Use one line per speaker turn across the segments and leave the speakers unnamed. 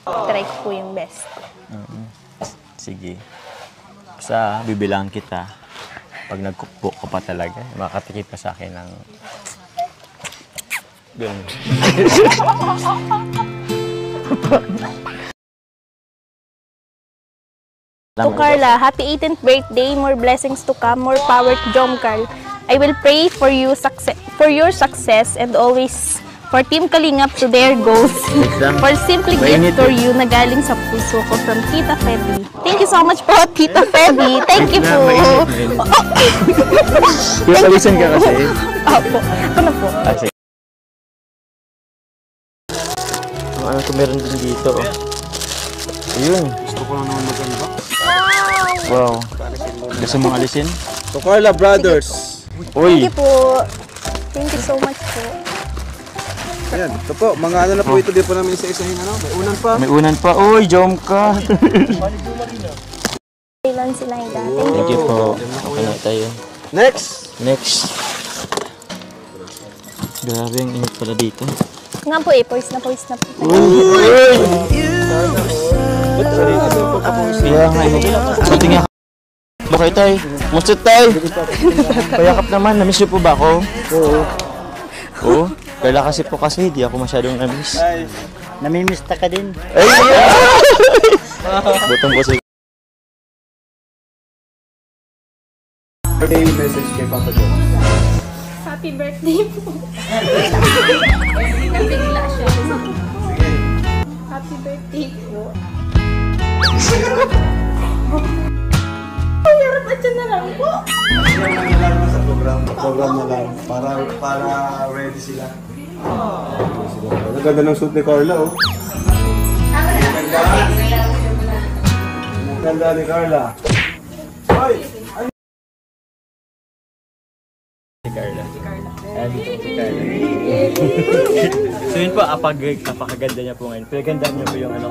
Try ko po yung best.
Sige. Basta bibilang kita. Pag nagkukbo ka pa talaga, makakatikip ka sa akin ng... Ganun.
To Carla, happy 18th birthday, more blessings to come, more power to Jom Carl. I will pray for your success and always for Team Kalingap to their goals. For simply gift for you na galing sa puso ko from Tita Feby. Thank you so much po, Tita Feby. Thank you po.
Listen ka kasi.
Opo. Ako na po.
Ano ito meron din dito? Ayun.
Gusto ko lang naman maganda.
Wow. Gusto mong alisin?
To Carla Brothers.
Uy.
Thank you po. Thank you so much po.
Ayan, ito po. Mga ano na po ito. Di po namin isa-isahin ano. May unan pa.
May unan pa. Uy, jom ka.
Kailan sila yung dati.
Thank you po. Okay na tayo.
Next.
Grabe ang init pala dito.
Nga po eh. Poise na po.
Kaya nga init. Buti nga. Okay tay. Musta tay? Payakap naman. Namiss niyo po ba ako? Oo. Kaya kasi di ako masyadong namiss.
Namimiss ka din.
Ay! Butong po siya.
Birthday message kay Papa Joe.
Happy birthday po. Nabigla siya. Happy birthday po. Ay, harap at siya na lang po.
Sa program na lang. Para ready sila. Ang ganda ng suit ni Carla, oh. Ang ganda ni Carla. Hoy!
Si Carla. Si Carla. So yun po, apakaganda niya po ngayon. Pinagandaan niya po yung ano.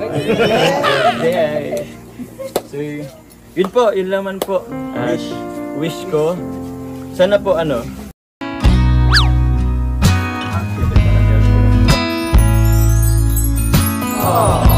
So yun po, yun naman po. Wish ko. Sana po ano.
Aww.